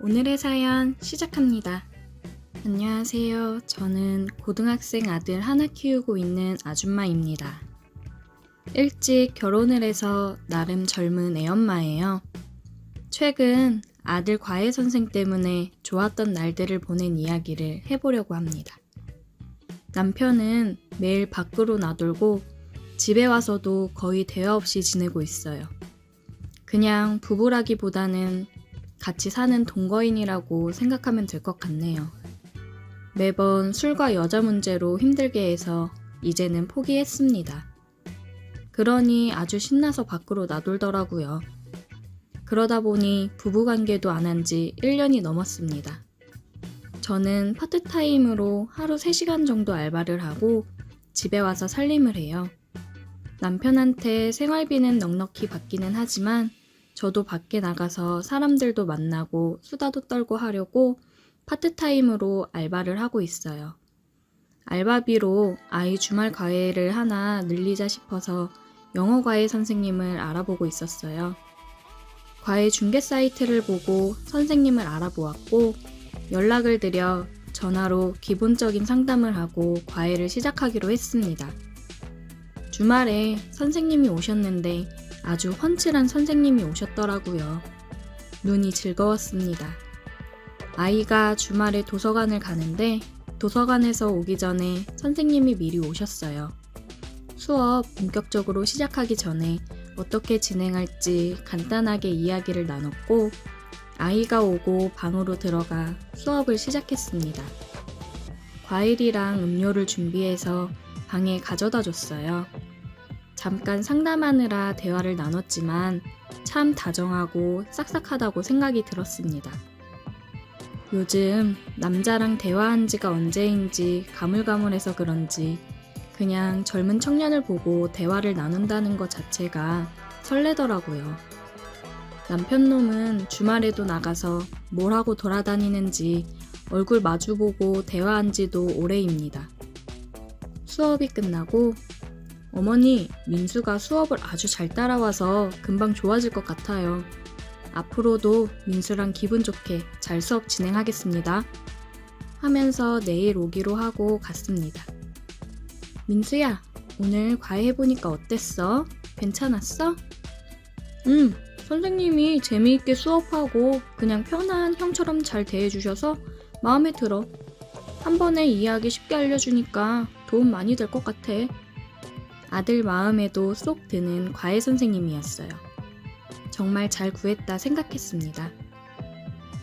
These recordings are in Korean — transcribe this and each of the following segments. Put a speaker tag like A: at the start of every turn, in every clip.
A: 오늘의 사연 시작합니다. 안녕하세요. 저는 고등학생 아들 하나 키우고 있는 아줌마입니다. 일찍 결혼을 해서 나름 젊은 애엄마예요. 최근 아들 과외 선생 때문에 좋았던 날들을 보낸 이야기를 해보려고 합니다. 남편은 매일 밖으로 나돌고 집에 와서도 거의 대화 없이 지내고 있어요. 그냥 부부라기보다는 같이 사는 동거인이라고 생각하면 될 것 같네요. 매번 술과 여자 문제로 힘들게 해서 이제는 포기했습니다. 그러니 아주 신나서 밖으로 나돌더라고요. 그러다 보니 부부관계도 안 한 지 1년이 넘었습니다. 저는 파트타임으로 하루 3시간 정도 알바를 하고 집에 와서 살림을 해요. 남편한테 생활비는 넉넉히 받기는 하지만 저도 밖에 나가서 사람들도 만나고 수다도 떨고 하려고 파트타임으로 알바를 하고 있어요. 알바비로 아이 주말 과외를 하나 늘리자 싶어서 영어 과외 선생님을 알아보고 있었어요. 과외 중개 사이트를 보고 선생님을 알아보았고 연락을 드려 전화로 기본적인 상담을 하고 과외를 시작하기로 했습니다. 주말에 선생님이 오셨는데 아주 훤칠한 선생님이 오셨더라고요. 눈이 즐거웠습니다. 아이가 주말에 도서관을 가는데 도서관에서 오기 전에 선생님이 미리 오셨어요. 수업 본격적으로 시작하기 전에 어떻게 진행할지 간단하게 이야기를 나눴고 아이가 오고 방으로 들어가 수업을 시작했습니다. 과일이랑 음료를 준비해서 방에 가져다 줬어요. 잠깐 상담하느라 대화를 나눴지만 참 다정하고 싹싹하다고 생각이 들었습니다. 요즘 남자랑 대화한 지가 언제인지 가물가물해서 그런지 그냥 젊은 청년을 보고 대화를 나눈다는 것 자체가 설레더라고요. 남편 놈은 주말에도 나가서 뭘 하고 돌아다니는지 얼굴 마주보고 대화한 지도 오래입니다. 수업이 끝나고 어머니, 민수가 수업을 아주 잘 따라와서 금방 좋아질 것 같아요. 앞으로도 민수랑 기분 좋게 잘 수업 진행하겠습니다. 하면서 내일 오기로 하고 갔습니다. 민수야, 오늘 과외해보니까 어땠어? 괜찮았어? 선생님이 재미있게 수업하고 그냥 편한 형처럼 잘 대해주셔서 마음에 들어. 한 번에 이해하기 쉽게 알려주니까 도움 많이 될 것 같아. 아들 마음에도 쏙 드는 과외 선생님이었어요. 정말 잘 구했다 생각했습니다.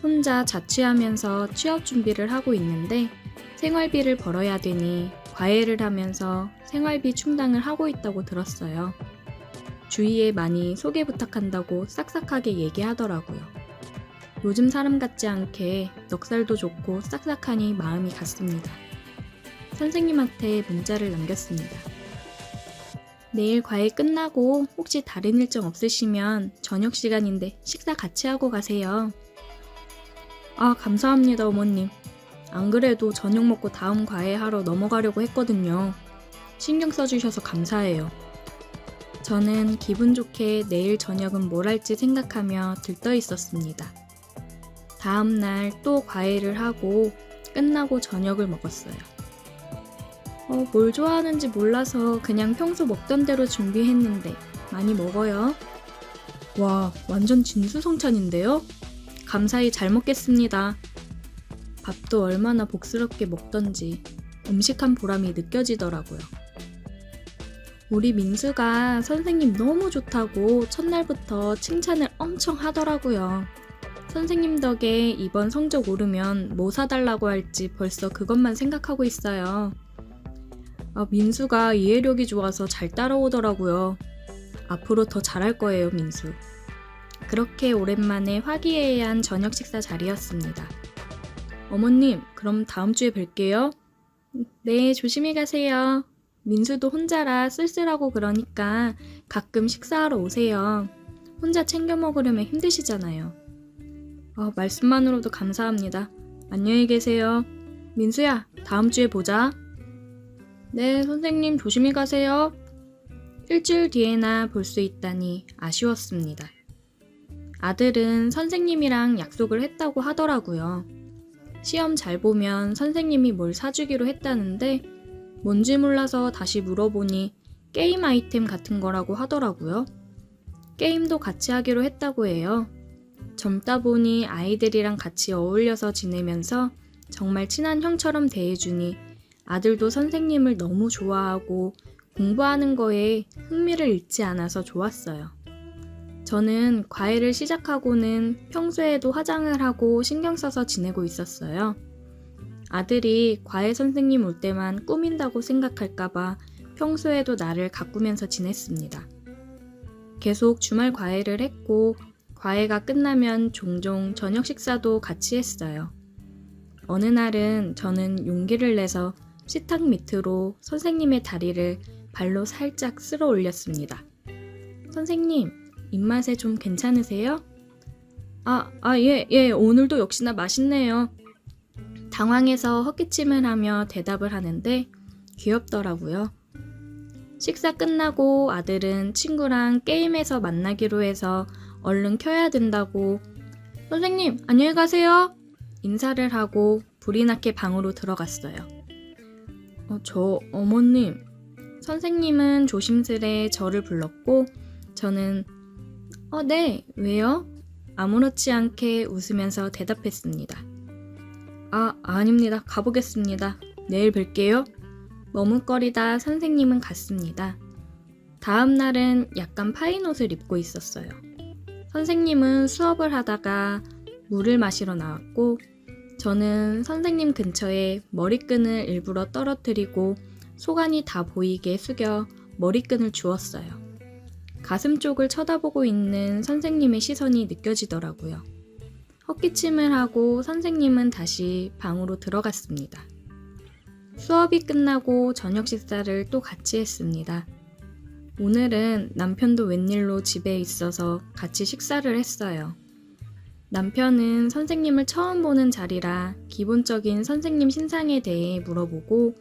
A: 혼자 자취하면서 취업 준비를 하고 있는데 생활비를 벌어야 되니 과외를 하면서 생활비 충당을 하고 있다고 들었어요. 주위에 많이 소개 부탁한다고 싹싹하게 얘기하더라고요. 요즘 사람 같지 않게 넉살도 좋고 싹싹하니 마음이 갔습니다. 선생님한테 문자를 남겼습니다. 내일 과외 끝나고 혹시 다른 일정 없으시면 저녁 시간인데 식사 같이 하고 가세요. 아, 감사합니다, 어머님. 안 그래도 저녁 먹고 다음 과외 하러 넘어가려고 했거든요. 신경 써주셔서 감사해요. 저는 기분 좋게 내일 저녁은 뭘 할지 생각하며 들떠 있었습니다. 다음 날 또 과외를 하고 끝나고 저녁을 먹었어요. 뭘 좋아하는지 몰라서 그냥 평소 먹던 대로 준비했는데 많이 먹어요. 와, 완전 진수성찬인데요? 감사히 잘 먹겠습니다. 밥도 얼마나 복스럽게 먹던지 음식한 보람이 느껴지더라고요. 우리 민수가 선생님 너무 좋다고 첫날부터 칭찬을 엄청 하더라고요. 선생님 덕에 이번 성적 오르면 뭐 사달라고 할지 벌써 그것만 생각하고 있어요. 민수가 이해력이 좋아서 잘 따라오더라고요. 앞으로 더 잘할 거예요, 민수. 그렇게 오랜만에 화기애애한 저녁 식사 자리였습니다. 어머님, 그럼 다음 주에 뵐게요. 네, 조심히 가세요. 민수도 혼자라 쓸쓸하고 그러니까 가끔 식사하러 오세요. 혼자 챙겨 먹으려면 힘드시잖아요. 말씀만으로도 감사합니다. 안녕히 계세요. 민수야, 다음 주에 보자. 네, 선생님 조심히 가세요. 일주일 뒤에나 볼 수 있다니 아쉬웠습니다. 아들은 선생님이랑 약속을 했다고 하더라고요. 시험 잘 보면 선생님이 뭘 사주기로 했다는데 뭔지 몰라서 다시 물어보니 게임 아이템 같은 거라고 하더라고요. 게임도 같이 하기로 했다고 해요. 젊다 보니 아이들이랑 같이 어울려서 지내면서 정말 친한 형처럼 대해주니 아들도 선생님을 너무 좋아하고 공부하는 거에 흥미를 잃지 않아서 좋았어요. 저는 과외를 시작하고는 평소에도 화장을 하고 신경 써서 지내고 있었어요. 아들이 과외 선생님 올 때만 꾸민다고 생각할까봐 평소에도 나를 가꾸면서 지냈습니다. 계속 주말 과외를 했고 과외가 끝나면 종종 저녁 식사도 같이 했어요. 어느 날은 저는 용기를 내서 식탁 밑으로 선생님의 다리를 발로 살짝 쓸어 올렸습니다. 선생님, 입맛에 좀 괜찮으세요? 예, 오늘도 역시나 맛있네요. 당황해서 헛기침을 하며 대답을 하는데 귀엽더라고요. 식사 끝나고 아들은 친구랑 게임에서 만나기로 해서 얼른 켜야 된다고 선생님, 안녕히 가세요. 인사를 하고 불이 나게 방으로 들어갔어요. 어머님. 선생님은 조심스레 저를 불렀고 저는 네, 왜요? 아무렇지 않게 웃으면서 대답했습니다. 아닙니다. 가보겠습니다. 내일 뵐게요. 머뭇거리다 선생님은 갔습니다. 다음 날은 약간 파인 옷을 입고 있었어요. 선생님은 수업을 하다가 물을 마시러 나왔고 저는 선생님 근처에 머리끈을 일부러 떨어뜨리고 소관이 다 보이게 숙여 머리끈을 주웠어요. 가슴 쪽을 쳐다보고 있는 선생님의 시선이 느껴지더라고요. 헛기침을 하고 선생님은 다시 방으로 들어갔습니다. 수업이 끝나고 저녁 식사를 또 같이 했습니다. 오늘은 남편도 웬일로 집에 있어서 같이 식사를 했어요. 남편은 선생님을 처음 보는 자리라 기본적인 선생님 신상에 대해 물어보고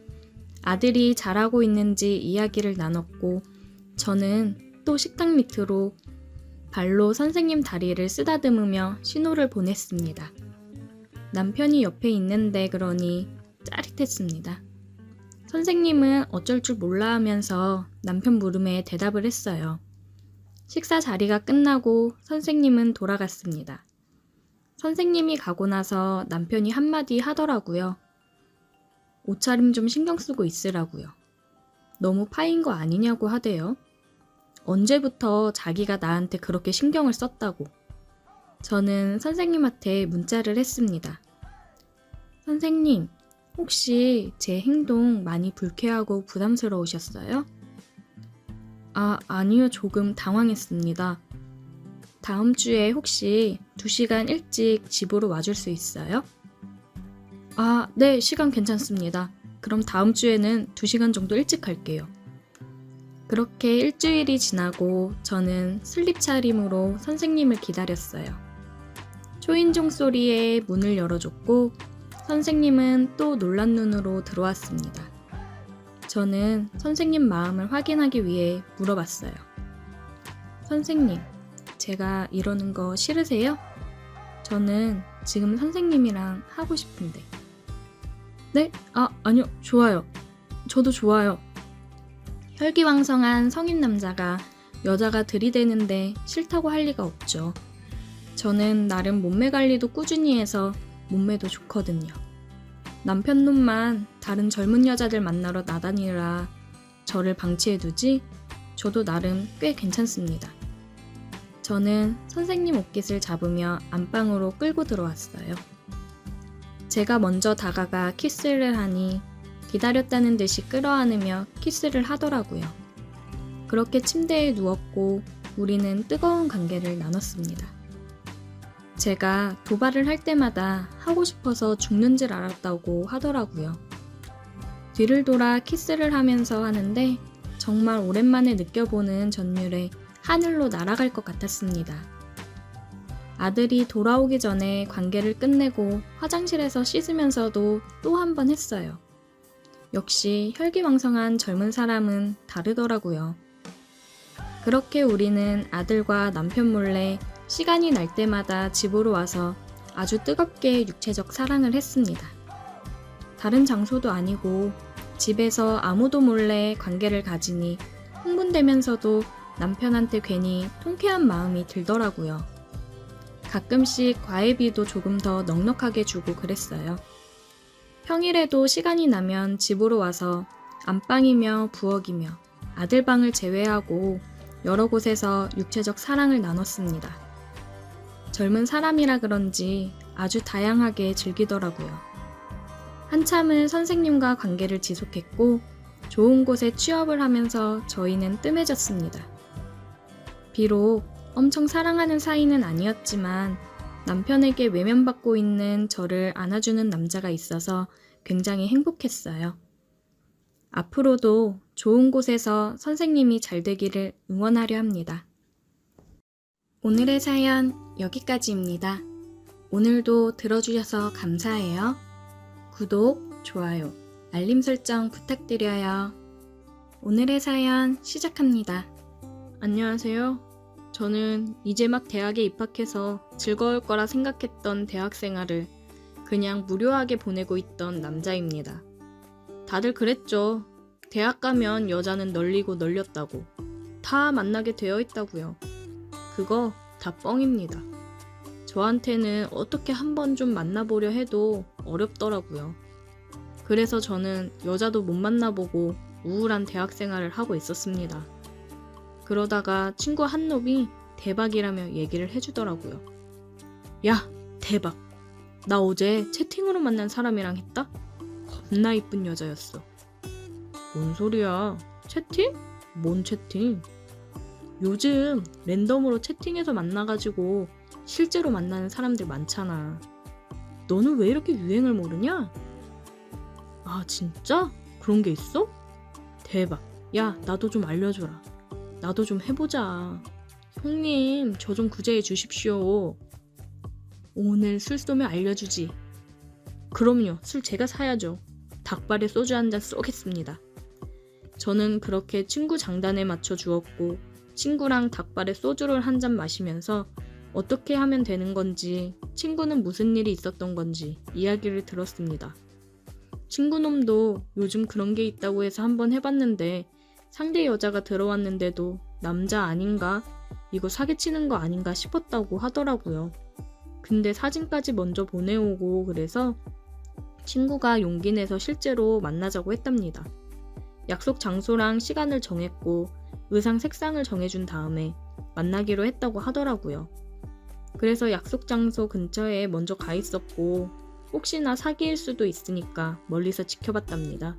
A: 아들이 잘하고 있는지 이야기를 나눴고 저는 또 식탁 밑으로 발로 선생님 다리를 쓰다듬으며 신호를 보냈습니다. 남편이 옆에 있는데 그러니 짜릿했습니다. 선생님은 어쩔 줄 몰라 하면서 남편 물음에 대답을 했어요. 식사 자리가 끝나고 선생님은 돌아갔습니다. 선생님이 가고 나서 남편이 한마디 하더라고요. 옷차림 좀 신경 쓰고 있으라고요. 너무 파인 거 아니냐고 하대요. 언제부터 자기가 나한테 그렇게 신경을 썼다고. 저는 선생님한테 문자를 했습니다. 선생님, 혹시 제 행동 많이 불쾌하고 부담스러우셨어요? 아니요. 조금 당황했습니다. 다음 주에 혹시 2시간 일찍 집으로 와줄 수 있어요? 네, 시간 괜찮습니다. 그럼 다음 주에는 2시간 정도 일찍 갈게요. 그렇게 일주일이 지나고 저는 슬립 차림으로 선생님을 기다렸어요. 초인종 소리에 문을 열어줬고 선생님은 또 놀란 눈으로 들어왔습니다. 저는 선생님 마음을 확인하기 위해 물어봤어요. 선생님, 제가 이러는 거 싫으세요? 저는 지금 선생님이랑 하고 싶은데. 네? 아니요. 좋아요. 저도 좋아요. 혈기왕성한 성인 남자가 여자가 들이대는데 싫다고 할 리가 없죠. 저는 나름 몸매 관리도 꾸준히 해서 몸매도 좋거든요. 남편 놈만 다른 젊은 여자들 만나러 나다니라 저를 방치해두지 저도 나름 꽤 괜찮습니다. 저는 선생님 옷깃을 잡으며 안방으로 끌고 들어왔어요. 제가 먼저 다가가 키스를 하니 기다렸다는 듯이 끌어안으며 키스를 하더라고요. 그렇게 침대에 누웠고 우리는 뜨거운 관계를 나눴습니다. 제가 도발을 할 때마다 하고 싶어서 죽는 줄 알았다고 하더라고요. 뒤를 돌아 키스를 하면서 하는데 정말 오랜만에 느껴보는 전율에 하늘로 날아갈 것 같았습니다. 아들이 돌아오기 전에 관계를 끝내고 화장실에서 씻으면서도 또 한 번 했어요. 역시 혈기왕성한 젊은 사람은 다르더라고요. 그렇게 우리는 아들과 남편 몰래 시간이 날 때마다 집으로 와서 아주 뜨겁게 육체적 사랑을 했습니다. 다른 장소도 아니고 집에서 아무도 몰래 관계를 가지니 흥분되면서도 남편한테 괜히 통쾌한 마음이 들더라고요. 가끔씩 과외비도 조금 더 넉넉하게 주고 그랬어요. 평일에도 시간이 나면 집으로 와서 안방이며 부엌이며 아들방을 제외하고 여러 곳에서 육체적 사랑을 나눴습니다. 젊은 사람이라 그런지 아주 다양하게 즐기더라고요. 한참을 선생님과 관계를 지속했고 좋은 곳에 취업을 하면서 저희는 뜸해졌습니다. 비록 엄청 사랑하는 사이는 아니었지만 남편에게 외면받고 있는 저를 안아주는 남자가 있어서 굉장히 행복했어요. 앞으로도 좋은 곳에서 선생님이 잘 되기를 응원하려 합니다. 오늘의 사연 여기까지입니다. 오늘도 들어주셔서 감사해요. 구독, 좋아요, 알림 설정 부탁드려요. 오늘의 사연 시작합니다. 안녕하세요. 저는 이제 막 대학에 입학해서 즐거울 거라 생각했던 대학 생활을 그냥 무료하게 보내고 있던 남자입니다. 다들 그랬죠. 대학 가면 여자는 널리고 널렸다고. 다 만나게 되어 있다고요. 그거 다 뻥입니다. 저한테는 어떻게 한번 좀 만나보려 해도 어렵더라고요. 그래서 저는 여자도 못 만나보고 우울한 대학 생활을 하고 있었습니다. 그러다가 친구 한 놈이 대박이라며 얘기를 해주더라고요. 야, 대박. 나 어제 채팅으로 만난 사람이랑 했다? 겁나 이쁜 여자였어. 뭔 소리야? 채팅? 뭔 채팅? 요즘 랜덤으로 채팅해서 만나가지고 실제로 만나는 사람들 많잖아. 너는 왜 이렇게 유행을 모르냐? 아, 진짜? 그런 게 있어? 대박. 야, 나도 좀 알려줘라. 나도 좀 해보자. 형님, 저 좀 구제해 주십시오. 오늘 술 쏘면 알려주지. 그럼요, 술 제가 사야죠. 닭발에 소주 한 잔 쏘겠습니다. 저는 그렇게 친구 장단에 맞춰 주었고 친구랑 닭발에 소주를 한 잔 마시면서 어떻게 하면 되는 건지, 친구는 무슨 일이 있었던 건지 이야기를 들었습니다. 친구놈도 요즘 그런 게 있다고 해서 한번 해봤는데 상대 여자가 들어왔는데도 남자 아닌가? 이거 사기치는 거 아닌가 싶었다고 하더라고요. 근데 사진까지 먼저 보내오고 그래서 친구가 용기 내서 실제로 만나자고 했답니다. 약속 장소랑 시간을 정했고 의상 색상을 정해준 다음에 만나기로 했다고 하더라고요. 그래서 약속 장소 근처에 먼저 가 있었고 혹시나 사기일 수도 있으니까 멀리서 지켜봤답니다.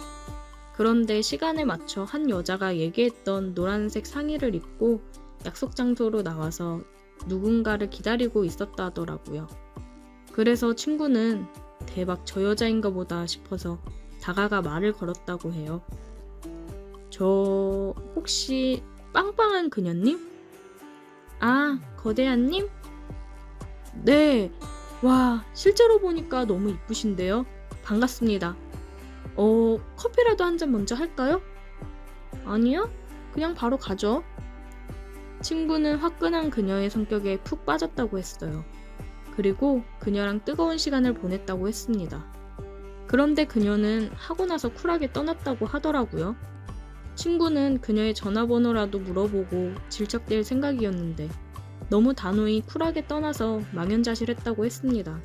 A: 그런데 시간에 맞춰 한 여자가 얘기했던 노란색 상의를 입고 약속 장소로 나와서 누군가를 기다리고 있었다 하더라고요. 그래서 친구는 대박 저 여자인가 보다 싶어서 다가가 말을 걸었다고 해요. 저 혹시 빵빵한 그녀님? 아, 거대한님? 네. 와, 실제로 보니까 너무 이쁘신데요. 반갑습니다. 커피라도 한 잔 먼저 할까요? 아니요, 그냥 바로 가죠. 친구는 화끈한 그녀의 성격에 푹 빠졌다고 했어요. 그리고 그녀랑 뜨거운 시간을 보냈다고 했습니다. 그런데 그녀는 하고 나서 쿨하게 떠났다고 하더라고요. 친구는 그녀의 전화번호라도 물어보고 질척댈 생각이었는데 너무 단호히 쿨하게 떠나서 망연자실했다고 했습니다.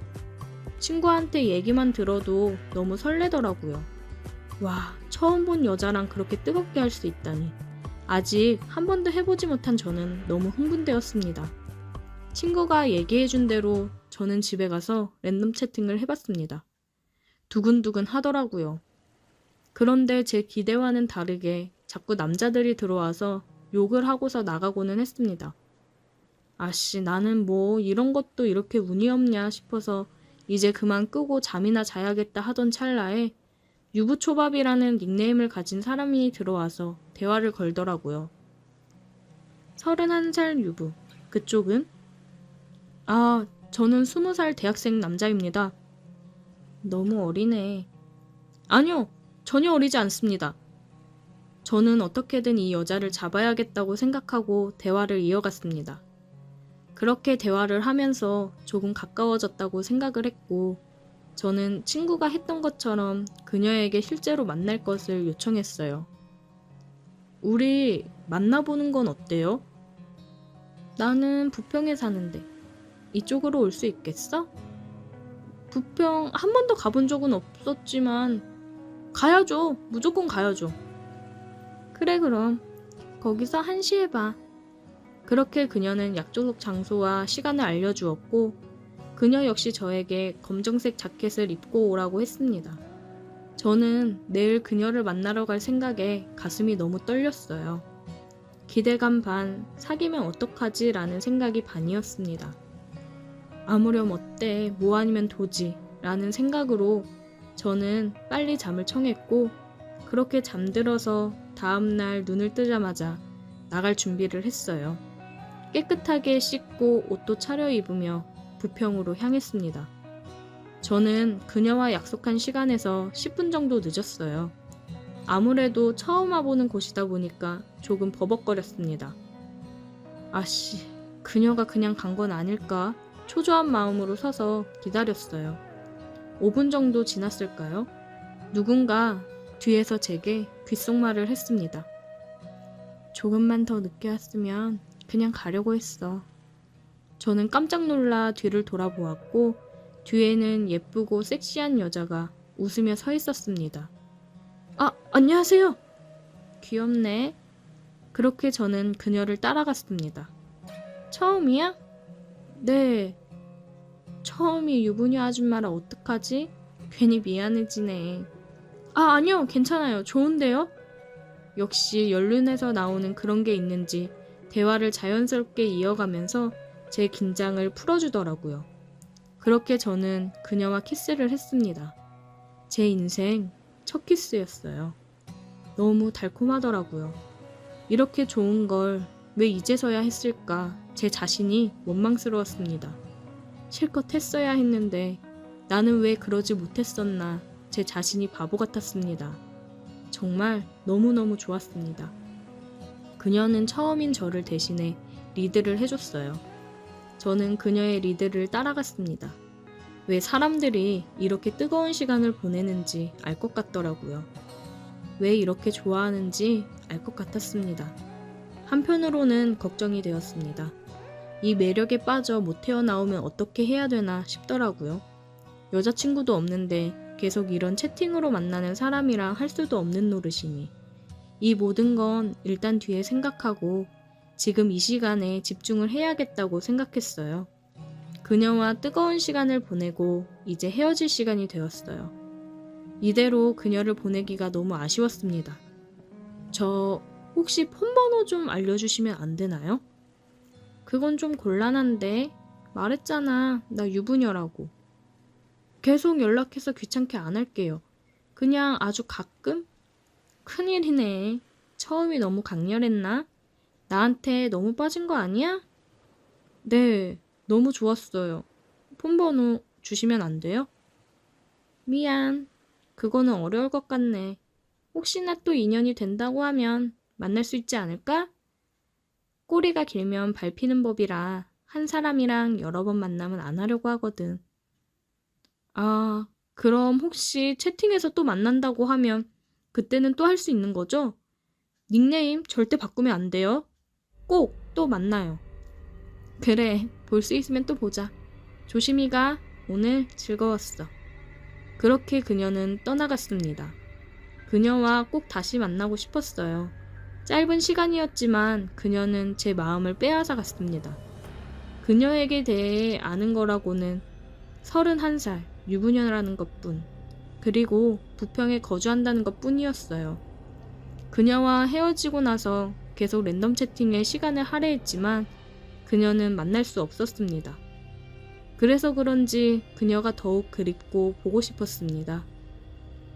A: 친구한테 얘기만 들어도 너무 설레더라고요. 와, 처음 본 여자랑 그렇게 뜨겁게 할 수 있다니. 아직 한 번도 해보지 못한 저는 너무 흥분되었습니다. 친구가 얘기해준 대로 저는 집에 가서 랜덤 채팅을 해봤습니다. 두근두근 하더라고요. 그런데 제 기대와는 다르게 자꾸 남자들이 들어와서 욕을 하고서 나가고는 했습니다. 아씨, 나는 뭐 이런 것도 이렇게 운이 없냐 싶어서 이제 그만 끄고 잠이나 자야겠다 하던 찰나에 유부초밥이라는 닉네임을 가진 사람이 들어와서 대화를 걸더라고요. 31살 유부. 그쪽은? 아, 저는 20살 대학생 남자입니다. 너무 어리네. 아니요, 전혀 어리지 않습니다. 저는 어떻게든 이 여자를 잡아야겠다고 생각하고 대화를 이어갔습니다. 그렇게 대화를 하면서 조금 가까워졌다고 생각을 했고, 저는 친구가 했던 것처럼 그녀에게 실제로 만날 것을 요청했어요. 우리 만나보는 건 어때요? 나는 부평에 사는데 이쪽으로 올 수 있겠어? 부평 한 번도 가본 적은 없었지만 가야죠. 무조건 가야죠. 그래 그럼 거기서 1시에 봐. 그렇게 그녀는 약속 장소와 시간을 알려주었고 그녀 역시 저에게 검정색 자켓을 입고 오라고 했습니다. 저는 내일 그녀를 만나러 갈 생각에 가슴이 너무 떨렸어요. 기대감 반, 사귀면 어떡하지? 라는 생각이 반이었습니다. 아무렴 어때? 뭐 아니면 도지? 라는 생각으로 저는 빨리 잠을 청했고 그렇게 잠들어서 다음날 눈을 뜨자마자 나갈 준비를 했어요. 깨끗하게 씻고 옷도 차려입으며 부평으로 향했습니다. 저는 그녀와 약속한 시간에서 10분 정도 늦었어요. 아무래도 처음 와보는 곳이다 보니까 조금 버벅거렸습니다. 아씨, 그녀가 그냥 간 건 아닐까? 초조한 마음으로 서서 기다렸어요. 5분 정도 지났을까요? 누군가 뒤에서 제게 귓속말을 했습니다. 조금만 더 늦게 왔으면 그냥 가려고 했어. 저는 깜짝 놀라 뒤를 돌아보았고 뒤에는 예쁘고 섹시한 여자가 웃으며 서 있었습니다. 아, 안녕하세요. 귀엽네. 그렇게 저는 그녀를 따라갔습니다. 처음이야? 네. 처음이 유부녀 아줌마라 어떡하지? 괜히 미안해지네. 아, 아니요. 괜찮아요. 좋은데요? 역시 연륜에서 나오는 그런 게 있는지 대화를 자연스럽게 이어가면서 제 긴장을 풀어주더라고요. 그렇게 저는 그녀와 키스를 했습니다. 제 인생 첫 키스였어요. 너무 달콤하더라고요. 이렇게 좋은 걸 왜 이제서야 했을까 제 자신이 원망스러웠습니다. 실컷 했어야 했는데 나는 왜 그러지 못했었나 제 자신이 바보 같았습니다. 정말 너무너무 좋았습니다. 그녀는 처음인 저를 대신해 리드를 해줬어요. 저는 그녀의 리드를 따라갔습니다. 왜 사람들이 이렇게 뜨거운 시간을 보내는지 알 것 같더라고요. 왜 이렇게 좋아하는지 알 것 같았습니다. 한편으로는 걱정이 되었습니다. 이 매력에 빠져 못 헤어나오면 어떻게 해야 되나 싶더라고요. 여자친구도 없는데 계속 이런 채팅으로 만나는 사람이랑 할 수도 없는 노릇이니 이 모든 건 일단 뒤에 생각하고 지금 이 시간에 집중을 해야겠다고 생각했어요. 그녀와 뜨거운 시간을 보내고 이제 헤어질 시간이 되었어요. 이대로 그녀를 보내기가 너무 아쉬웠습니다. 저 혹시 폰번호 좀 알려주시면 안 되나요? 그건 좀 곤란한데 말했잖아 나 유부녀라고. 계속 연락해서 귀찮게 안 할게요. 그냥 아주 가끔? 큰일이네. 처음이 너무 강렬했나? 나한테 너무 빠진 거 아니야? 네, 너무 좋았어요. 폰번호 주시면 안 돼요? 미안. 그거는 어려울 것 같네. 혹시나 또 인연이 된다고 하면 만날 수 있지 않을까? 꼬리가 길면 밟히는 법이라 한 사람이랑 여러 번 만나면 안 하려고 하거든. 아, 그럼 혹시 채팅에서 또 만난다고 하면 그때는 또 할 수 있는 거죠? 닉네임 절대 바꾸면 안 돼요. 꼭 또 만나요. 그래, 볼 수 있으면 또 보자. 조심히 가. 오늘 즐거웠어. 그렇게 그녀는 떠나갔습니다. 그녀와 꼭 다시 만나고 싶었어요. 짧은 시간이었지만 그녀는 제 마음을 빼앗아 갔습니다. 그녀에게 대해 아는 거라고는 31살 유부녀라는 것뿐, 그리고 부평에 거주한다는 것뿐이었어요. 그녀와 헤어지고 나서 계속 랜덤 채팅에 시간을 할애했지만 그녀는 만날 수 없었습니다. 그래서 그런지 그녀가 더욱 그립고 보고 싶었습니다.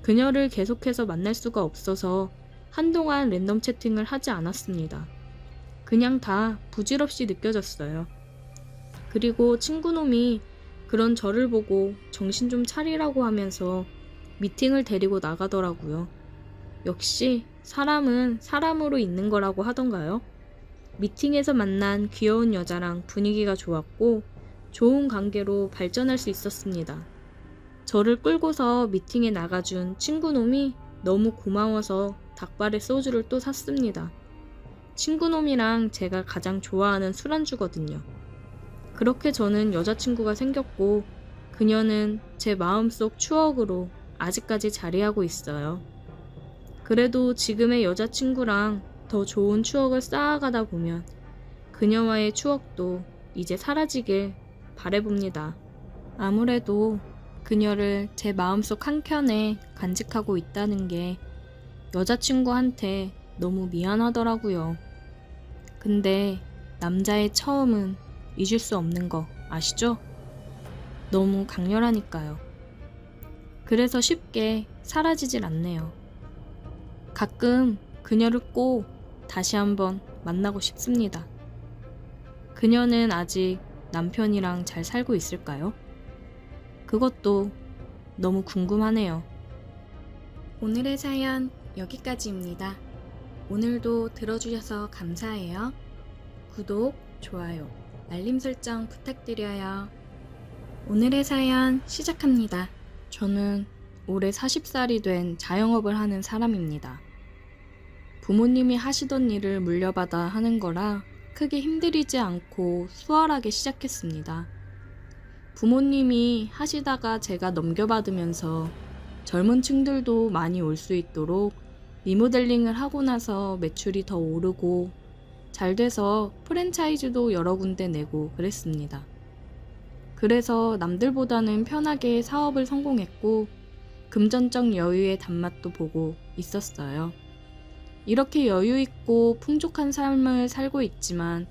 A: 그녀를 계속해서 만날 수가 없어서 한동안 랜덤 채팅을 하지 않았습니다. 그냥 다 부질없이 느껴졌어요. 그리고 친구놈이 그런 저를 보고 정신 좀 차리라고 하면서 미팅을 데리고 나가더라고요. 역시 사람은 사람으로 있는 거라고 하던가요? 미팅에서 만난 귀여운 여자랑 분위기가 좋았고 좋은 관계로 발전할 수 있었습니다. 저를 끌고서 미팅에 나가준 친구놈이 너무 고마워서 닭발에 소주를 또 샀습니다. 친구놈이랑 제가 가장 좋아하는 술안주거든요. 그렇게 저는 여자친구가 생겼고 그녀는 제 마음속 추억으로 아직까지 자리하고 있어요. 그래도 지금의 여자친구랑 더 좋은 추억을 쌓아가다 보면 그녀와의 추억도 이제 사라지길 바라봅니다. 아무래도 그녀를 제 마음속 한켠에 간직하고 있다는 게 여자친구한테 너무 미안하더라고요. 근데 남자의 처음은 잊을 수 없는 거 아시죠? 너무 강렬하니까요. 그래서 쉽게 사라지질 않네요. 가끔 그녀를 꼭 다시 한번 만나고 싶습니다. 그녀는 아직 남편이랑 잘 살고 있을까요? 그것도 너무 궁금하네요. 오늘의 사연 여기까지입니다. 오늘도 들어주셔서 감사해요. 구독, 좋아요, 알림 설정 부탁드려요. 오늘의 사연 시작합니다. 저는 올해 40살이 된 자영업을 하는 사람입니다. 부모님이 하시던 일을 물려받아 하는 거라 크게 힘들이지 않고 수월하게 시작했습니다. 부모님이 하시다가 제가 넘겨받으면서 젊은 층들도 많이 올 수 있도록 리모델링을 하고 나서 매출이 더 오르고 잘 돼서 프랜차이즈도 여러 군데 내고 그랬습니다. 그래서 남들보다는 편하게 사업을 성공했고 금전적 여유의 단맛도 보고 있었어요. 이렇게 여유있고 풍족한 삶을 살고 있지만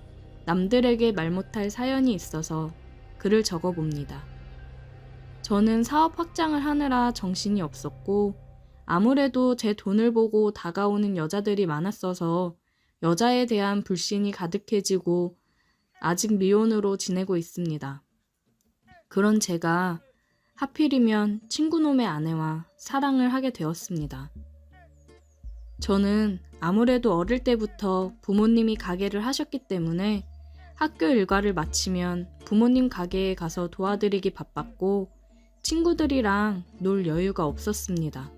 A: 남들에게 말 못할 사연이 있어서 글을 적어봅니다. 저는 사업 확장을 하느라 정신이 없었고 아무래도 제 돈을 보고 다가오는 여자들이 많았어서 여자에 대한 불신이 가득해지고 아직 미혼으로 지내고 있습니다. 그런 제가 하필이면 친구놈의 아내와 사랑을 하게 되었습니다. 저는 아무래도 어릴 때부터 부모님이 가게를 하셨기 때문에 학교 일과를 마치면 부모님 가게에 가서 도와드리기 바빴고 친구들이랑 놀 여유가 없었습니다.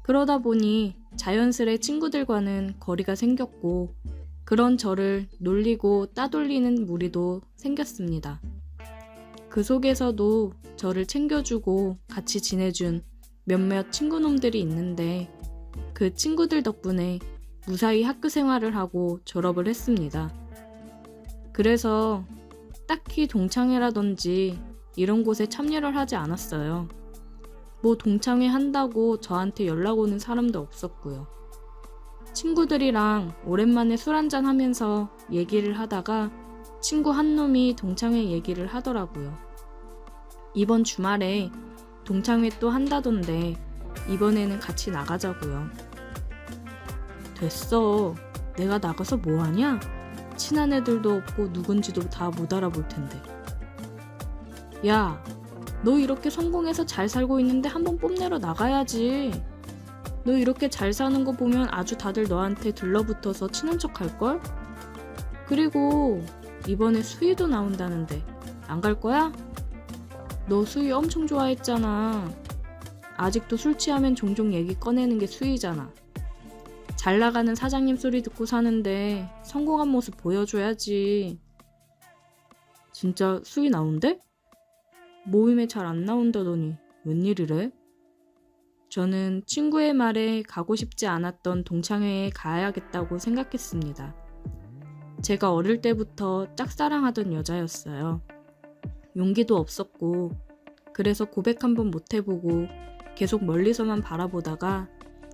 A: 그러다 보니 자연스레 친구들과는 거리가 생겼고 그런 저를 놀리고 따돌리는 무리도 생겼습니다. 그 속에서도 저를 챙겨주고 같이 지내준 몇몇 친구놈들이 있는데 그 친구들 덕분에 무사히 학교 생활을 하고 졸업을 했습니다. 그래서 딱히 동창회라든지 이런 곳에 참여를 하지 않았어요. 뭐 동창회 한다고 저한테 연락 오는 사람도 없었고요. 친구들이랑 오랜만에 술 한잔 하면서 얘기를 하다가 친구 한 놈이 동창회 얘기를 하더라고요. 이번 주말에 동창회 또 한다던데 이번에는 같이 나가자고요. 됐어. 내가 나가서 뭐하냐? 친한 애들도 없고 누군지도 다 못 알아볼 텐데. 야, 너 이렇게 성공해서 잘 살고 있는데 한번 뽐내러 나가야지. 너 이렇게 잘 사는 거 보면 아주 다들 너한테 들러붙어서 친한 척 할걸? 그리고 이번에 수희도 나온다는데 안 갈 거야? 너 수희 엄청 좋아했잖아. 아직도 술 취하면 종종 얘기 꺼내는 게 수희잖아. 잘 나가는 사장님 소리 듣고 사는데 성공한 모습 보여줘야지. 진짜 수희 나온대? 모임에 잘 안 나온다더니 웬일이래? 저는 친구의 말에 가고 싶지 않았던 동창회에 가야겠다고 생각했습니다. 제가 어릴 때부터 짝사랑하던 여자였어요. 용기도 없었고 그래서 고백 한번 못 해보고 계속 멀리서만 바라보다가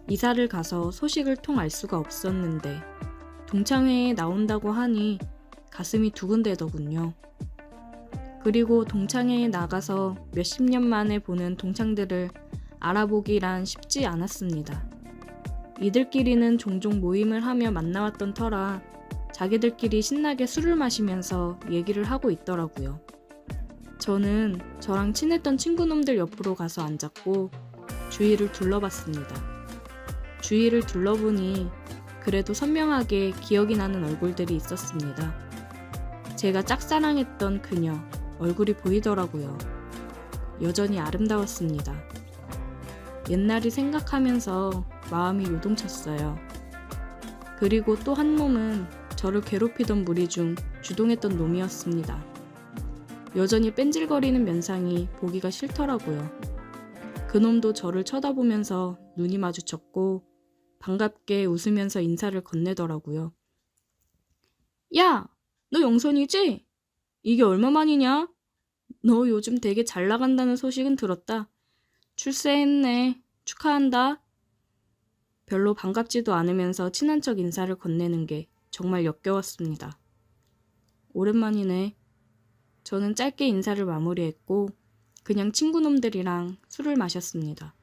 A: 이사를 가서 소식을 통 알 수가 없었는데 동창회에 나온다고 하니 가슴이 두근대더군요. 그리고 동창회에 나가서 몇십 년 만에 보는 동창들을 알아보기란 쉽지 않았습니다. 이들끼리는 종종 모임을 하며 만나왔던 터라 자기들끼리 신나게 술을 마시면서 얘기를 하고 있더라고요. 저는 저랑 친했던 친구놈들 옆으로 가서 앉았고 주위를 둘러봤습니다. 주위를 둘러보니 그래도 선명하게 기억이 나는 얼굴들이 있었습니다. 제가 짝사랑했던 그녀 얼굴이 보이더라고요. 여전히 아름다웠습니다. 옛날이 생각하면서 마음이 요동쳤어요. 그리고 또 한 놈은 저를 괴롭히던 무리 중 주동했던 놈이었습니다. 여전히 뺀질거리는 면상이 보기가 싫더라고요. 그놈도 저를 쳐다보면서 눈이 마주쳤고 반갑게 웃으면서 인사를 건네더라고요. 야! 너 영선이지? 이게 얼마만이냐? 너 요즘 되게 잘 나간다는 소식은 들었다. 출세했네. 축하한다. 별로 반갑지도 않으면서 친한 척 인사를 건네는 게 정말 역겨웠습니다. 오랜만이네. 저는 짧게 인사를 마무리했고 그냥 친구놈들이랑 술을 마셨습니다.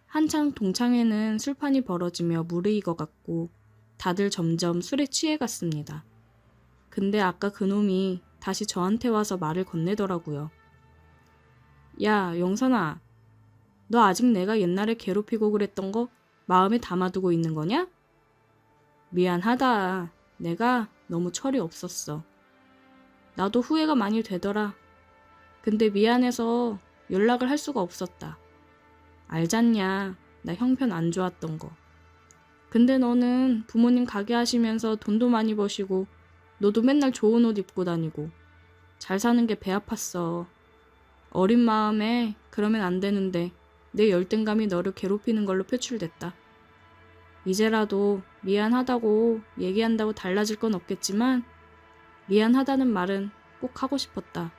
A: 한창 동창회는 술판이 벌어지며 무르익어갔고 다들 점점 술에 취해갔습니다. 근데 아까 그놈이 다시 저한테 와서 말을 건네더라고요. 야, 영선아. 너 아직 내가 옛날에 괴롭히고 그랬던 거 마음에 담아두고 있는 거냐? 미안하다. 내가 너무 철이 없었어. 나도 후회가 많이 되더라. 근데 미안해서 연락을 할 수가 없었다. 알잖냐. 나 형편 안 좋았던 거. 근데 너는 부모님 가게 하시면서 돈도 많이 버시고 너도 맨날 좋은 옷 입고 다니고 잘 사는 게 배 아팠어. 어린 마음에 그러면 안 되는데 내 열등감이 너를 괴롭히는 걸로 표출됐다. 이제라도 미안하다고 얘기한다고 달라질 건 없겠지만 미안하다는 말은 꼭 하고 싶었다.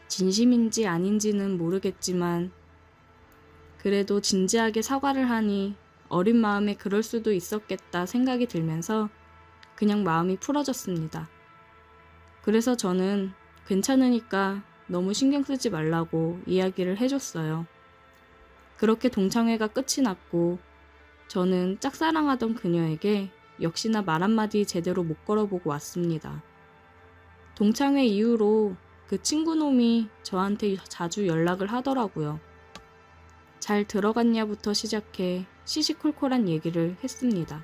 A: 진심인지 아닌지는 모르겠지만 그래도 진지하게 사과를 하니 어린 마음에 그럴 수도 있었겠다 생각이 들면서 그냥 마음이 풀어졌습니다. 그래서 저는 괜찮으니까 너무 신경 쓰지 말라고 이야기를 해줬어요. 그렇게 동창회가 끝이 났고 저는 짝사랑하던 그녀에게 역시나 말 한마디 제대로 못 걸어보고 왔습니다. 동창회 이후로 그 친구놈이 저한테 자주 연락을 하더라고요. 잘 들어갔냐부터 시작해 시시콜콜한 얘기를 했습니다.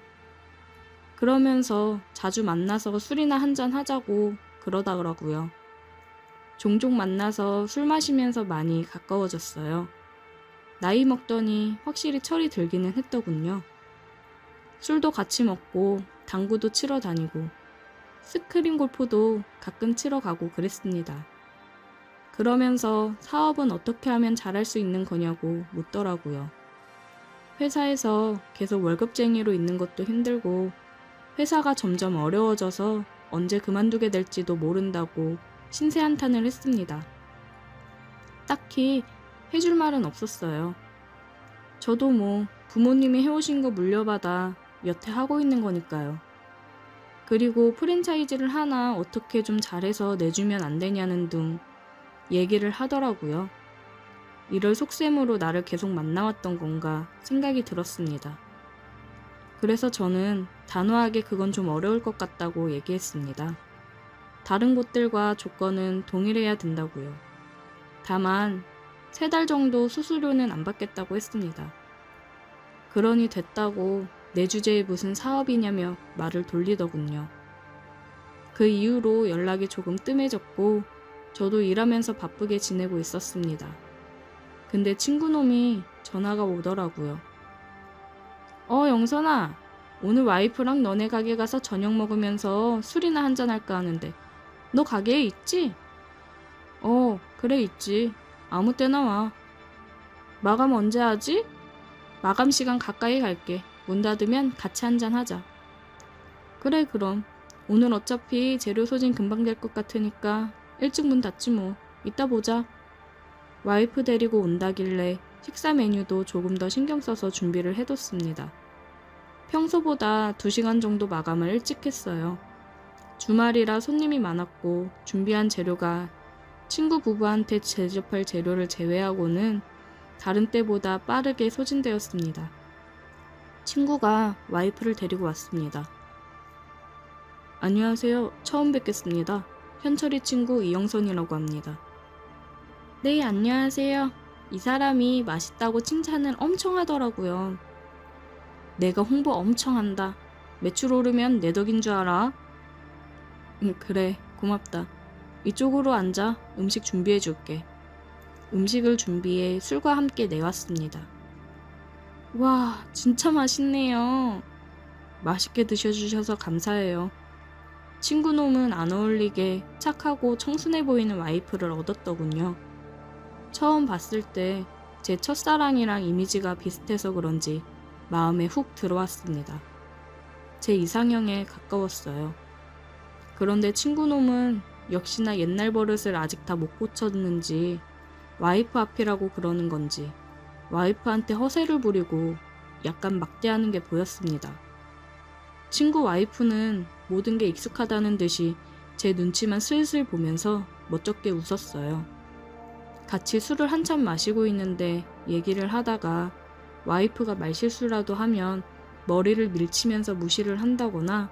A: 그러면서 자주 만나서 술이나 한잔 하자고 그러더라고요. 종종 만나서 술 마시면서 많이 가까워졌어요. 나이 먹더니 확실히 철이 들기는 했더군요. 술도 같이 먹고 당구도 치러 다니고 스크린 골프도 가끔 치러 가고 그랬습니다. 그러면서 사업은 어떻게 하면 잘할 수 있는 거냐고 묻더라고요. 회사에서 계속 월급쟁이로 있는 것도 힘들고 회사가 점점 어려워져서 언제 그만두게 될지도 모른다고 신세한탄을 했습니다. 딱히 해줄 말은 없었어요. 저도 뭐 부모님이 해오신 거 물려받아 여태 하고 있는 거니까요. 그리고 프랜차이즈를 하나 어떻게 좀 잘해서 내주면 안 되냐는 등 얘기를 하더라고요. 이럴 속셈으로 나를 계속 만나왔던 건가 생각이 들었습니다. 그래서 저는 단호하게 그건 좀 어려울 것 같다고 얘기했습니다. 다른 곳들과 조건은 동일해야 된다고요. 다만 3달 정도 수수료는 안 받겠다고 했습니다. 그러니 됐다고 내 주제에 무슨 사업이냐며 말을 돌리더군요. 그 이후로 연락이 조금 뜸해졌고 저도 일하면서 바쁘게 지내고 있었습니다. 근데 친구놈이 전화가 오더라고요. 영선아, 오늘 와이프랑 너네 가게 가서 저녁 먹으면서 술이나 한잔 할까 하는데 너 가게에 있지? 그래 있지. 아무 때나 와. 마감 언제 하지? 마감 시간 가까이 갈게. 문 닫으면 같이 한잔 하자. 그래 그럼. 오늘 어차피 재료 소진 금방 될 것 같으니까 일찍 문 닫지 뭐. 이따 보자. 와이프 데리고 온다길래 식사 메뉴도 조금 더 신경 써서 준비를 해뒀습니다. 평소보다 2시간 정도 마감을 일찍 했어요. 주말이라 손님이 많았고 준비한 재료가 친구 부부한테 제접할 재료를 제외하고는 다른 때보다 빠르게 소진되었습니다. 친구가 와이프를 데리고 왔습니다. 안녕하세요. 처음 뵙겠습니다. 현철이 친구 이영선이라고 합니다. 네, 안녕하세요. 이 사람이 맛있다고 칭찬을 엄청 하더라고요. 내가 홍보 엄청 한다. 매출 오르면 내 덕인 줄 알아? 그래, 고맙다. 이쪽으로 앉아. 음식 준비해 줄게. 음식을 준비해 술과 함께 내왔습니다. 와, 진짜 맛있네요. 맛있게 드셔주셔서 감사해요. 친구놈은 안 어울리게 착하고 청순해 보이는 와이프를 얻었더군요. 처음 봤을 때 제 첫사랑이랑 이미지가 비슷해서 그런지 마음에 훅 들어왔습니다. 제 이상형에 가까웠어요. 그런데 친구놈은 역시나 옛날 버릇을 아직 다 못 고쳤는지 와이프 앞이라고 그러는 건지 와이프한테 허세를 부리고 약간 막대하는 게 보였습니다. 친구 와이프는 모든 게 익숙하다는 듯이 제 눈치만 슬슬 보면서 멋쩍게 웃었어요. 같이 술을 한참 마시고 있는데 얘기를 하다가 와이프가 말실수라도 하면 머리를 밀치면서 무시를 한다거나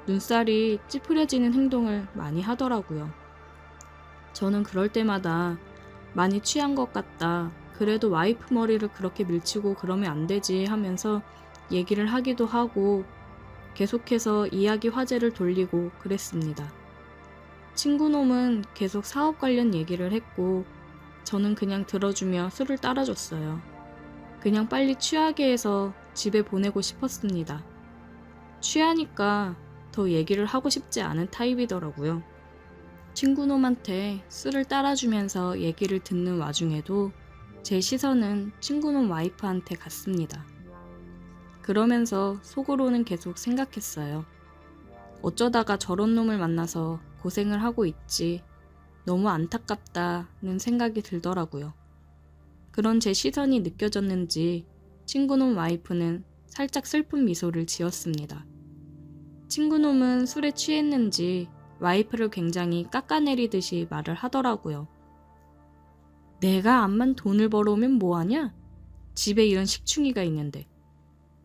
A: 눈살이 찌푸려지는 행동을 많이 하더라고요. 저는 그럴 때마다 많이 취한 것 같다. 그래도 와이프 머리를 그렇게 밀치고 그러면 안 되지 하면서 얘기를 하기도 하고 계속해서 이야기 화제를 돌리고 그랬습니다. 친구놈은 계속 사업 관련 얘기를 했고 저는 그냥 들어주며 술을 따라줬어요. 그냥 빨리 취하게 해서 집에 보내고 싶었습니다. 취하니까 더 얘기를 하고 싶지 않은 타입이더라고요. 친구놈한테 술을 따라주면서 얘기를 듣는 와중에도 제 시선은 친구놈 와이프한테 갔습니다. 그러면서 속으로는 계속 생각했어요. 어쩌다가 저런 놈을 만나서 고생을 하고 있지. 너무 안타깝다는 생각이 들더라고요. 그런 제 시선이 느껴졌는지 친구놈 와이프는 살짝 슬픈 미소를 지었습니다. 친구놈은 술에 취했는지 와이프를 굉장히 깎아내리듯이 말을 하더라고요. 내가 암만 돈을 벌어오면 뭐하냐? 집에 이런 식충이가 있는데.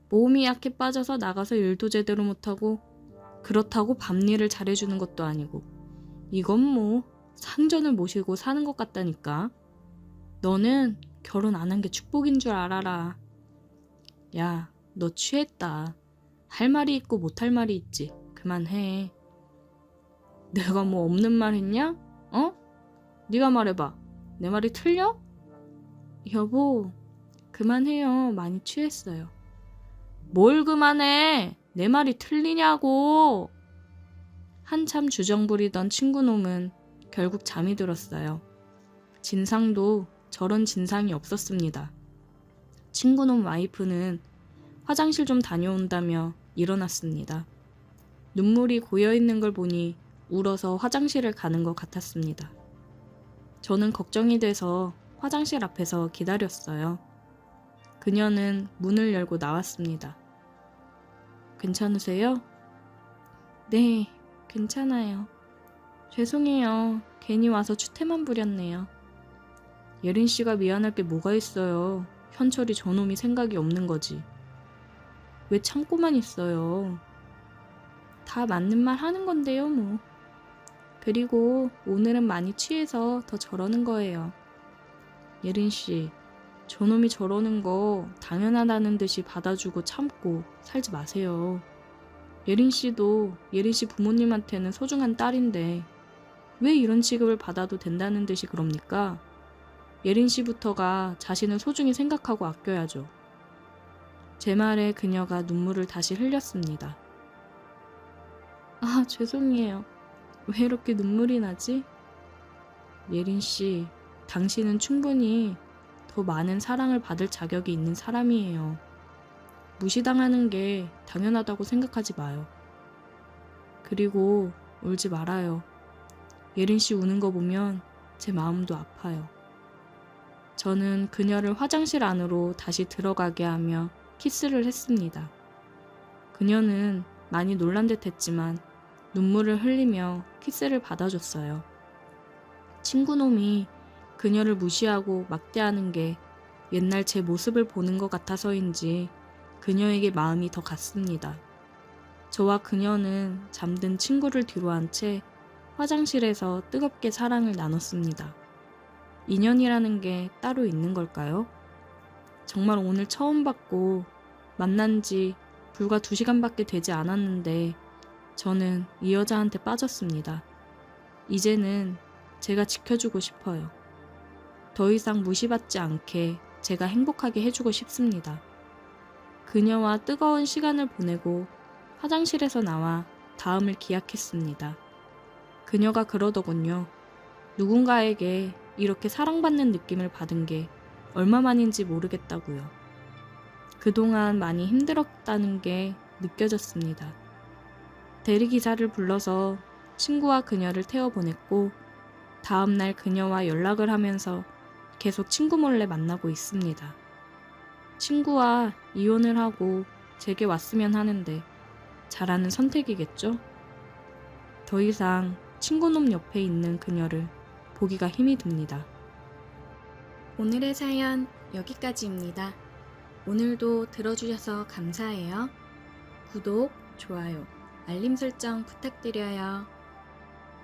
A: 몸이 약해 빠져서 나가서 일도 제대로 못하고 그렇다고 밤일을 잘해주는 것도 아니고 이건 뭐 상전을 모시고 사는 것 같다니까. 너는 결혼 안 한 게 축복인 줄 알아라. 야, 너 취했다. 할 말이 있고 못할 말이 있지. 그만해. 내가 뭐 없는 말 했냐? 어? 네가 말해봐. 내 말이 틀려? 여보, 그만해요. 많이 취했어요. 뭘 그만해? 내 말이 틀리냐고. 한참 주정 부리던 친구놈은 결국 잠이 들었어요. 진상도 저런 진상이 없었습니다. 친구놈 와이프는 화장실 좀 다녀온다며 일어났습니다. 눈물이 고여있는 걸 보니 울어서 화장실을 가는 것 같았습니다. 저는 걱정이 돼서 화장실 앞에서 기다렸어요. 그녀는 문을 열고 나왔습니다. 괜찮으세요? 네, 괜찮아요. 죄송해요. 괜히 와서 추태만 부렸네요. 예린 씨가 미안할 게 뭐가 있어요. 현철이 저놈이 생각이 없는 거지. 왜 참고만 있어요. 다 맞는 말 하는 건데요, 뭐. 그리고 오늘은 많이 취해서 더 저러는 거예요. 예린 씨, 저놈이 저러는 거 당연하다는 듯이 받아주고 참고 살지 마세요. 예린 씨도 예린 씨 부모님한테는 소중한 딸인데 왜 이런 취급을 받아도 된다는 듯이 그럽니까? 예린 씨부터가 자신을 소중히 생각하고 아껴야죠. 제 말에 그녀가 눈물을 다시 흘렸습니다. 아, 죄송해요. 왜 이렇게 눈물이 나지? 예린 씨, 당신은 충분히 더 많은 사랑을 받을 자격이 있는 사람이에요. 무시당하는 게 당연하다고 생각하지 마요. 그리고 울지 말아요. 예린 씨 우는 거 보면 제 마음도 아파요. 저는 그녀를 화장실 안으로 다시 들어가게 하며 키스를 했습니다. 그녀는 많이 놀란 듯 했지만 눈물을 흘리며 키스를 받아줬어요. 친구놈이 그녀를 무시하고 막대하는 게 옛날 제 모습을 보는 것 같아서인지 그녀에게 마음이 더 갔습니다. 저와 그녀는 잠든 친구를 뒤로 한 채 화장실에서 뜨겁게 사랑을 나눴습니다. 인연이라는 게 따로 있는 걸까요? 정말 오늘 처음 봤고 만난 지 불과 2시간밖에 되지 않았는데 저는 이 여자한테 빠졌습니다. 이제는 제가 지켜주고 싶어요. 더 이상 무시받지 않게 제가 행복하게 해주고 싶습니다. 그녀와 뜨거운 시간을 보내고 화장실에서 나와 다음을 기약했습니다. 그녀가 그러더군요. 누군가에게 이렇게 사랑받는 느낌을 받은 게 얼마만인지 모르겠다고요. 그동안 많이 힘들었다는 게 느껴졌습니다. 대리기사를 불러서 친구와 그녀를 태워보냈고 다음날 그녀와 연락을 하면서 계속 친구 몰래 만나고 있습니다. 친구와 이혼을 하고 제게 왔으면 하는데 잘하는 선택이겠죠? 더 이상 친구놈 옆에 있는 그녀를 보기가 힘이 듭니다. 오늘의 사연 여기까지입니다. 오늘도 들어주셔서 감사해요. 구독, 좋아요, 알림 설정 부탁드려요.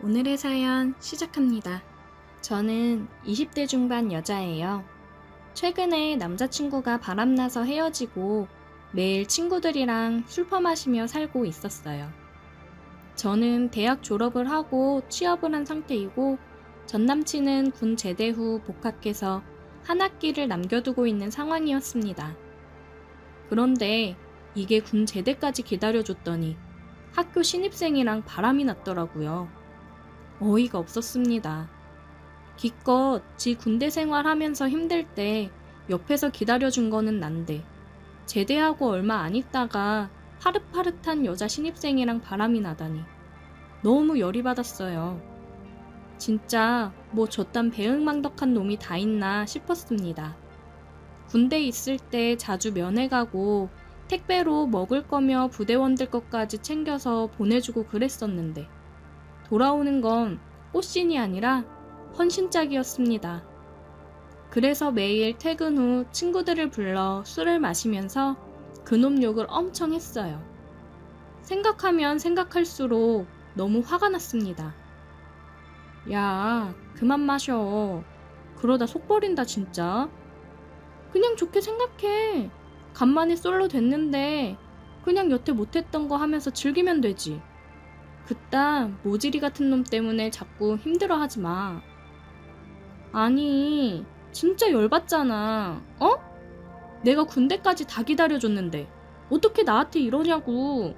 A: 오늘의 사연 시작합니다. 저는 20대 중반 여자예요. 최근에 남자친구가 바람나서 헤어지고 매일 친구들이랑 술 퍼마시며 살고 있었어요. 저는 대학 졸업을 하고 취업을 한 상태이고 전 남친은 군 제대 후 복학해서 한 학기를 남겨두고 있는 상황이었습니다. 그런데 이게 군 제대까지 기다려줬더니 학교 신입생이랑 바람이 났더라고요. 어이가 없었습니다. 기껏 지 군대 생활하면서 힘들 때 옆에서 기다려준 거는 난데 제대하고 얼마 안 있다가 파릇파릇한 여자 신입생이랑 바람이 나다니 너무 열이 받았어요. 진짜 뭐 저딴 배은망덕한 놈이 다 있나 싶었습니다. 군대에 있을 때 자주 면회 가고 택배로 먹을 거며 부대원들 것까지 챙겨서 보내주고 그랬었는데 돌아오는 건 꽃신이 아니라 헌신짝이었습니다. 그래서 매일 퇴근 후 친구들을 불러 술을 마시면서 그놈 욕을 엄청 했어요. 생각하면 생각할수록 너무 화가 났습니다. 야, 그만 마셔. 그러다 속 버린다 진짜. 그냥 좋게 생각해. 간만에 솔로 됐는데 그냥 여태 못했던 거 하면서 즐기면 되지. 그딴 모지리 같은 놈 때문에 자꾸 힘들어하지 마. 아니, 진짜 열받잖아. 어? 내가 군대까지 다 기다려줬는데 어떻게 나한테 이러냐고.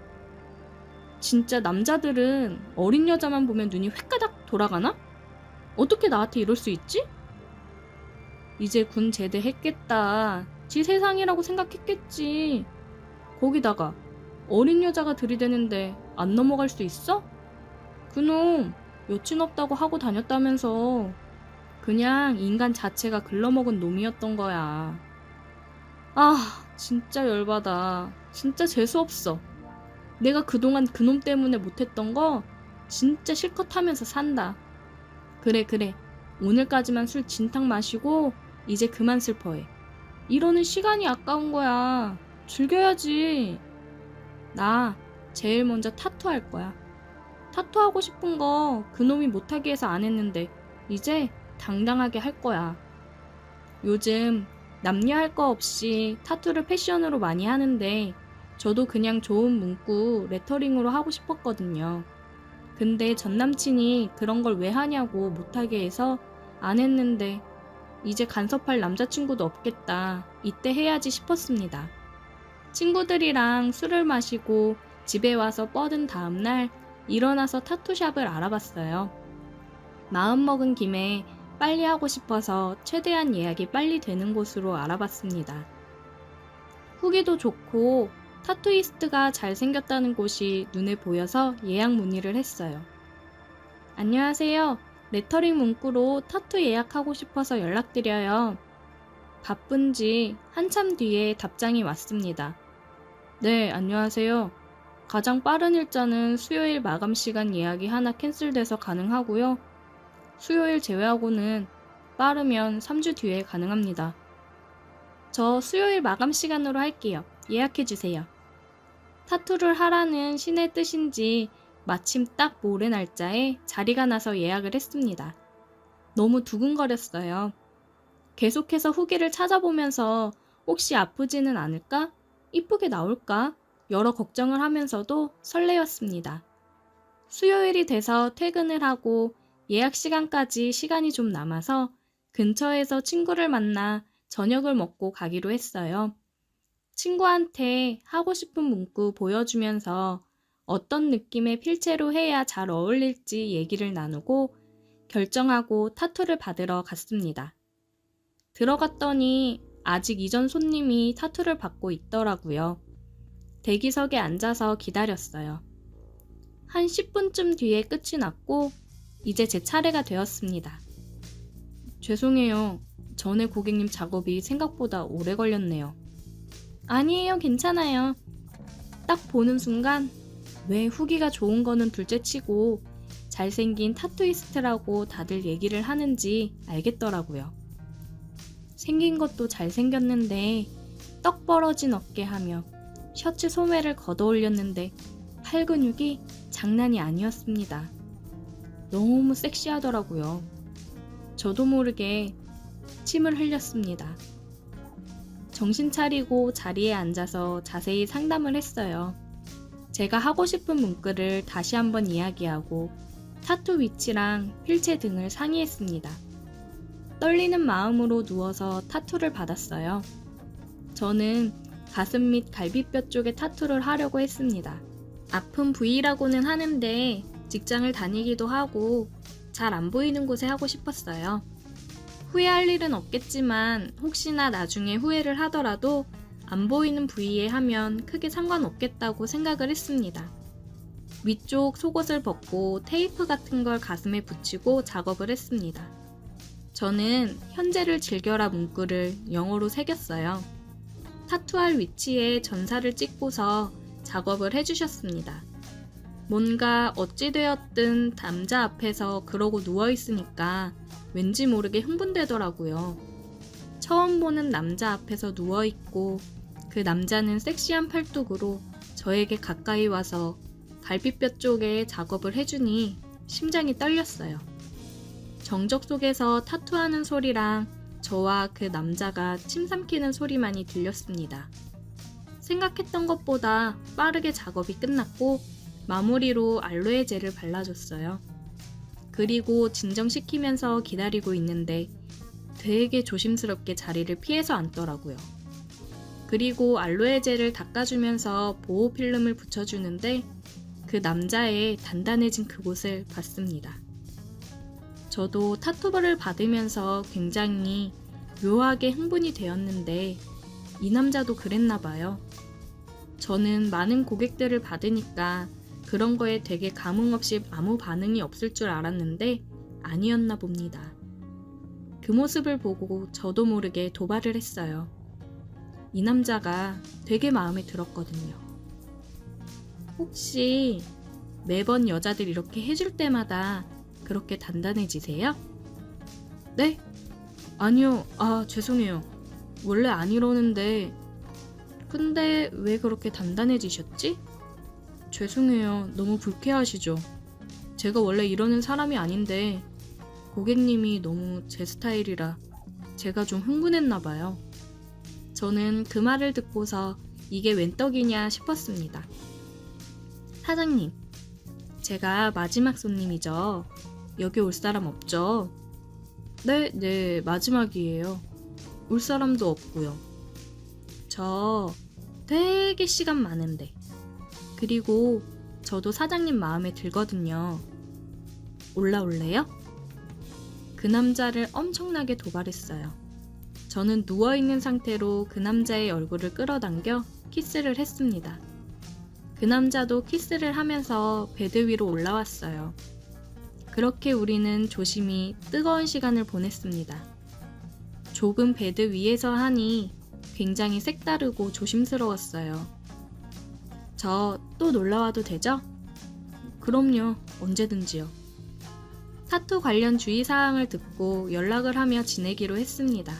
A: 진짜 남자들은 어린 여자만 보면 눈이 획가닥 돌아가나? 어떻게 나한테 이럴 수 있지? 이제 군 제대했겠다. 지 세상이라고 생각했겠지. 거기다가 어린 여자가 들이대는데 안 넘어갈 수 있어? 그놈 여친 없다고 하고 다녔다면서. 그냥 인간 자체가 글러먹은 놈이었던 거야. 아, 진짜 열받아. 진짜 재수없어. 내가 그동안 그놈 때문에 못했던 거 진짜 실컷 하면서 산다. 그래. 오늘까지만 술 진탕 마시고 이제 그만 슬퍼해. 이러는 시간이 아까운 거야. 즐겨야지. 나 제일 먼저 타투 할 거야. 타투하고 싶은 거 그놈이 못하게 해서 안 했는데 이제 당당하게 할 거야. 요즘 남녀 할 거 없이 타투를 패션으로 많이 하는데 저도 그냥 좋은 문구 레터링으로 하고 싶었거든요. 근데 전 남친이 그런 걸 왜 하냐고 못하게 해서 안 했는데 이제 간섭할 남자친구도 없겠다. 이때 해야지 싶었습니다. 친구들이랑 술을 마시고 집에 와서 뻗은 다음날 일어나서 타투샵을 알아봤어요. 마음먹은 김에 빨리 하고 싶어서 최대한 예약이 빨리 되는 곳으로 알아봤습니다. 후기도 좋고 타투이스트가 잘생겼다는 곳이 눈에 보여서 예약 문의를 했어요. 안녕하세요. 레터링 문구로 타투 예약하고 싶어서 연락드려요. 바쁜지 한참 뒤에 답장이 왔습니다. 네, 안녕하세요. 가장 빠른 일자는 수요일 마감 시간 예약이 하나 캔슬돼서 가능하고요. 수요일 제외하고는 빠르면 3주 뒤에 가능합니다. 저 수요일 마감 시간으로 할게요. 예약해주세요. 타투를 하라는 신의 뜻인지 마침 딱 모레 날짜에 자리가 나서 예약을 했습니다. 너무 두근거렸어요. 계속해서 후기를 찾아보면서 혹시 아프지는 않을까? 이쁘게 나올까? 여러 걱정을 하면서도 설레었습니다. 수요일이 돼서 퇴근을 하고 예약 시간까지 시간이 좀 남아서 근처에서 친구를 만나 저녁을 먹고 가기로 했어요. 친구한테 하고 싶은 문구 보여주면서 어떤 느낌의 필체로 해야 잘 어울릴지 얘기를 나누고 결정하고 타투를 받으러 갔습니다. 들어갔더니 아직 이전 손님이 타투를 받고 있더라고요. 대기석에 앉아서 기다렸어요. 한 10분쯤 뒤에 끝이 났고 이제 제 차례가 되었습니다. 죄송해요. 전에 고객님 작업이 생각보다 오래 걸렸네요. 아니에요, 괜찮아요. 딱 보는 순간 왜 후기가 좋은 거는 둘째치고 잘생긴 타투이스트라고 다들 얘기를 하는지 알겠더라고요. 생긴 것도 잘생겼는데 떡 벌어진 어깨하며 셔츠 소매를 걷어 올렸는데 팔 근육이 장난이 아니었습니다. 너무 섹시하더라고요. 저도 모르게 침을 흘렸습니다. 정신 차리고 자리에 앉아서 자세히 상담을 했어요. 제가 하고 싶은 문구를 다시 한번 이야기하고 타투 위치랑 필체 등을 상의했습니다. 떨리는 마음으로 누워서 타투를 받았어요. 저는 가슴 및 갈비뼈 쪽에 타투를 하려고 했습니다. 아픈 부위라고는 하는데 직장을 다니기도 하고 잘 안 보이는 곳에 하고 싶었어요. 후회할 일은 없겠지만 혹시나 나중에 후회를 하더라도 안 보이는 부위에 하면 크게 상관없겠다고 생각을 했습니다. 위쪽 속옷을 벗고 테이프 같은 걸 가슴에 붙이고 작업을 했습니다. 저는 현재를 즐겨라 문구를 영어로 새겼어요. 타투할 위치에 전사를 찍고서 작업을 해주셨습니다. 뭔가 어찌되었든 남자 앞에서 그러고 누워있으니까 왠지 모르게 흥분되더라고요. 처음 보는 남자 앞에서 누워있고 그 남자는 섹시한 팔뚝으로 저에게 가까이 와서 갈비뼈 쪽에 작업을 해주니 심장이 떨렸어요. 정적 속에서 타투하는 소리랑 저와 그 남자가 침 삼키는 소리만이 들렸습니다. 생각했던 것보다 빠르게 작업이 끝났고 마무리로 알로에 젤을 발라줬어요. 그리고 진정시키면서 기다리고 있는데 되게 조심스럽게 자리를 피해서 앉더라고요. 그리고 알로에 젤을 닦아주면서 보호 필름을 붙여주는데 그 남자의 단단해진 그곳을 봤습니다. 저도 타투를 받으면서 굉장히 묘하게 흥분이 되었는데 이 남자도 그랬나 봐요. 저는 많은 고객들을 받으니까 그런 거에 되게 감흥 없이 아무 반응이 없을 줄 알았는데 아니었나 봅니다. 그 모습을 보고 저도 모르게 도발을 했어요. 이 남자가 되게 마음에 들었거든요. 혹시 매번 여자들 이렇게 해줄 때마다 그렇게 단단해지세요? 네? 아니요. 죄송해요. 원래 안 이러는데 근데 왜 그렇게 단단해지셨지? 죄송해요. 너무 불쾌하시죠? 제가 원래 이러는 사람이 아닌데 고객님이 너무 제 스타일이라 제가 좀 흥분했나 봐요. 저는 그 말을 듣고서 이게 웬 떡이냐 싶었습니다. 사장님, 제가 마지막 손님이죠. 여기 올 사람 없죠? 네, 마지막이에요. 올 사람도 없고요. 저 되게 시간 많은데. 그리고 저도 사장님 마음에 들거든요. 올라올래요? 그 남자를 엄청나게 도발했어요. 저는 누워있는 상태로 그 남자의 얼굴을 끌어당겨 키스를 했습니다. 그 남자도 키스를 하면서 베드 위로 올라왔어요. 그렇게 우리는 조심히 뜨거운 시간을 보냈습니다. 좁은 베드 위에서 하니 굉장히 색다르고 조심스러웠어요. 저 또 놀러와도 되죠? 그럼요, 언제든지요. 타투 관련 주의사항을 듣고 연락을 하며 지내기로 했습니다.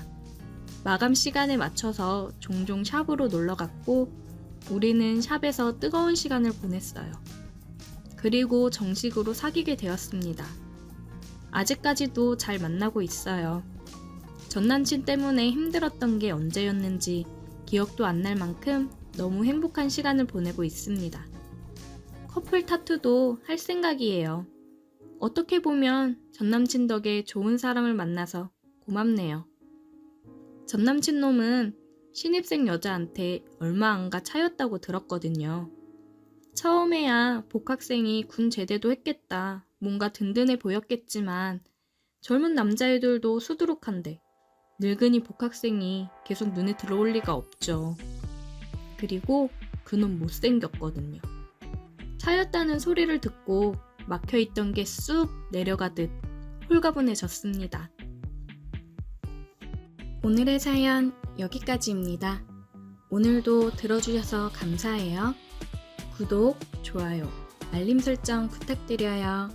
A: 마감 시간에 맞춰서 종종 샵으로 놀러갔고 우리는 샵에서 뜨거운 시간을 보냈어요. 그리고 정식으로 사귀게 되었습니다. 아직까지도 잘 만나고 있어요. 전 남친 때문에 힘들었던 게 언제였는지 기억도 안 날 만큼 너무 행복한 시간을 보내고 있습니다. 커플 타투도 할 생각이에요. 어떻게 보면 전남친 덕에 좋은 사람을 만나서 고맙네요. 전남친 놈은 신입생 여자한테 얼마 안가 차였다고 들었거든요. 처음에야 복학생이 군 제대도 했겠다, 뭔가 든든해 보였겠지만 젊은 남자애들도 수두룩한데 늙은이 복학생이 계속 눈에 들어올 리가 없죠. 그리고 그놈 못생겼거든요. 차였다는 소리를 듣고 막혀있던 게 쑥 내려가듯 홀가분해졌습니다. 오늘의 사연 여기까지입니다. 오늘도 들어주셔서 감사해요. 구독, 좋아요, 알림 설정 부탁드려요.